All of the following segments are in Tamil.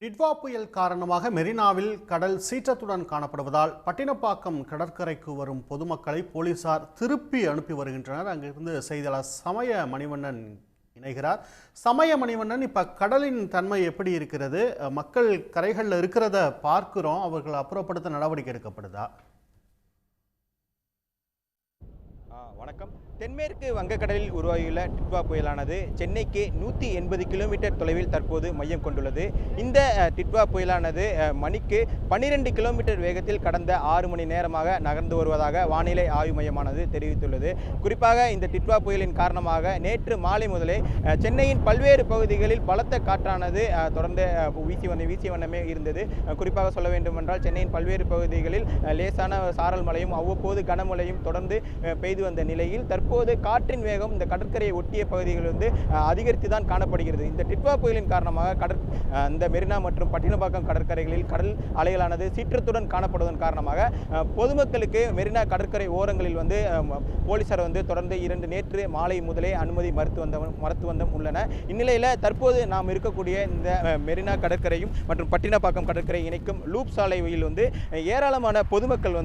டிட்வா புயல் காரணமாக மெரினாவில் கடல் சீற்றத்துடன் காணப்படுவதால் பட்டினப்பாக்கம் கடற்கரைக்கு வரும் பொதுமக்களை போலீசார் திருப்பி அனுப்பி வருகின்றனர். அங்கிருந்து செய்தியாளர் சமய மணிவண்ணன் இணைகிறார். சமய மணிவண்ணன், இப்ப கடலின் தன்மை எப்படி இருக்கிறது? மக்கள் கரைகளில் இருக்கிறத பார்க்கிறோம், அவர்களை அப்புறப்படுத்த நடவடிக்கை எடுக்கப்படுதா? வணக்கம். தென்மேற்கு வங்கக்கடலில் உருவாகியுள்ள டிட்வா புயலானது சென்னைக்கு 180 கிலோமீட்டர் தொலைவில் தற்போது மையம் கொண்டுள்ளது. இந்த டிட்வா புயலானது மணிக்கு 12 கிலோமீட்டர் வேகத்தில் கடந்த 6 மணி நேரமாக நகர்ந்து வருவதாக வானிலை ஆய்வு மையமானது தெரிவித்துள்ளது. குறிப்பாக இந்த டிட்வா புயலின் காரணமாக நேற்று மாலை முதலே சென்னையின் பல்வேறு பகுதிகளில் பலத்த காற்றானது தொடர்ந்து வீசி வண்ணமே இருந்தது. குறிப்பாக சொல்ல வேண்டுமென்றால் சென்னையின் பல்வேறு பகுதிகளில் லேசான சாரல் மழையும் அவ்வப்போது கனமழையும் தொடர்ந்து பெய்து வந்த நிலையில் தற்போது காற்றின் வேகம் இந்த கடற்கரையை ஒட்டிய பகுதிகளில் அதிகரித்து தான் காணப்படுகிறது. இந்த டிட்வா புயலின் காரணமாக இந்த மெரினா மற்றும் பட்டினப்பாக்கம் கடற்கரைகளில் கடல் அலைகளானது சீற்றத்துடன் காணப்படுவதன் காரணமாக பொதுமக்களுக்கு மெரினா கடற்கரை ஓரங்களில் போலீசார் தொடர்ந்து நேற்று மாலை முதலே அனுமதி மறுத்து வந்தம் உள்ளன. இந்நிலையில் தற்போது நாம் இருக்கக்கூடிய இந்த மெரினா கடற்கரையும் மற்றும் பட்டினப்பாக்கம் கடற்கரை இணைக்கும் லூப் சாலையில் ஏராளமான பொதுமக்கள்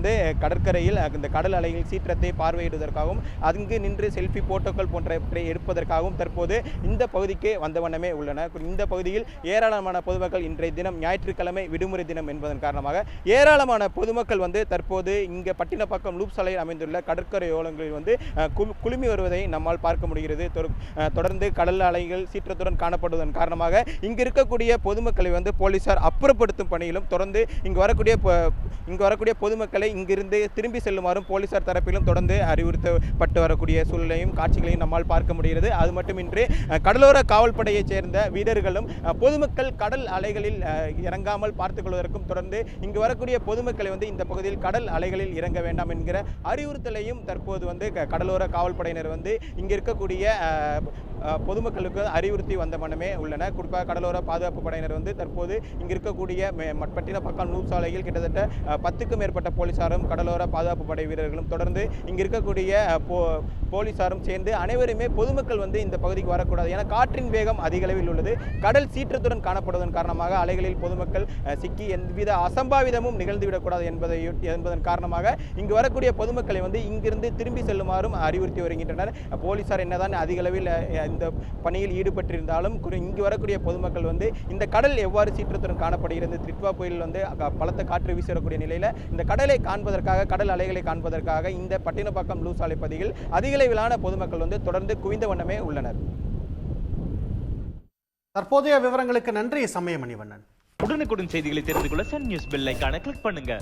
கடற்கரையில் இந்த கடல் அலைகள் சீற்றத்தை பார்வையிடுவதற்காகவும் அங்கு நின்று செல்ஃபி போட்டோக்கள் போன்றவற்றை எடுப்பதற்காகவும் தற்போது இந்த பகுதிக்கு வந்த வண்ணமே உள்ளன. இந்த பகுதியில் ஏராளமான பொதுமக்கள் இன்றைய தினம் ஞாயிற்றுக்கிழமை விடுமுறை தினம் என்பதன் காரணமாக ஏராளமான பொதுமக்கள் தற்போது இங்கே பட்டினப்பாக்கம் லூப் சாலையில் அமைந்துள்ள கடற்கரை ஓரங்களில் குழுமி வருவதை நம்மால் பார்க்க முடிகிறது. தொடர்ந்து கடல் அலைகள் சீற்றத்துடன் காணப்படுவதன் காரணமாக இங்கு இருக்கக்கூடிய பொதுமக்களை போலீசார் அப்புறப்படுத்தும் பணியிலும் தொடர்ந்து இங்கு வரக்கூடிய பொதுமக்களை இங்கிருந்து திரும்பி செல்லுமாறும் போலீசார் தரப்பிலும் தொடர்ந்து அறிவுறுத்தப்பட்டு வரக்கூடிய சூழ்நிலையும் காட்சிகளையும் நம்மால் பார்க்க முடிகிறது. அது மட்டுமின்றி கடலோர காவல்படையைச் சேர்ந்த வீரர்களும் பொதுமக்கள் கடல் அலைகளில் இறங்காமல் பார்த்துக் கொள்வதற்கும் தொடர்ந்து இங்கு வரக்கூடிய பொதுமக்களை இந்த பகுதியில் கடல் அலைகளில் இறங்க வேண்டாம் என்கிற அறிவுறுத்தலையும் தற்போது கடலோர காவல்படையினர் இங்கு இருக்கக்கூடிய பொதுமக்களுக்கு அறிவுறுத்தி வந்த மனமே உள்ளன. குறிப்பாக கடலோர பாதுகாப்பு படையினர் தற்போது இங்கு இருக்கக்கூடிய பட்டினப்பாக்கம் லூப் சாலையில் கிட்டத்தட்ட 10க்கும் மேற்பட்ட போலீசாரும் கடலோர பாதுகாப்பு படை வீரர்களும் தொடர்ந்து இங்கு இருக்கக்கூடிய போலீசாரும் சேர்ந்து அனைவருமே பொதுமக்கள் இந்த பகுதிக்கு வரக்கூடாது என காற்றின் வேகம் அதிக அளவில் உள்ளது. கடல் சீற்றத்துடன் காணப்படுவதன் காரணமாக அலைகளில் பொதுமக்கள் சிக்கி எந்தவித அசம்பாவிதமும் நிகழ்ந்துவிடக்கூடாது என்பதன் காரணமாக இங்கு வரக்கூடிய பொதுமக்களை இங்கிருந்து திரும்பி செல்லுமாறும் அறிவுறுத்தி வருகின்றனர். போலீசார் என்னதான் அதிக அளவில் இந்த பணியில் ஈடுபட்டிருந்தாலும் இங்கு வரக்கூடிய பொதுமக்கள் இந்த கடல் எவ்வாறு சீற்றத்துடன் காணப்படுகிறது, டிட்வா புயல் பலத்த காற்று வீசி வரக்கூடிய நிலையில் இந்த கடலை காண்பதற்காக கடல் அலைகளை காண்பதற்காக இந்த பட்டினப்பாக்கம் லூப் சாலை பகுதியில் அதிக அளவிலான பொதுமக்கள் தொடர்ந்து குவிந்த வண்ணமே உள்ளனர். தற்போதைய விவரங்களுக்கு நன்றி சமய மணிவண்ணன். உடனுக்குடன் செய்திகளை தெரிந்து கொள்ள சன் நியூஸ் பெல் ஐகானை கிளிக் பண்ணுங்க.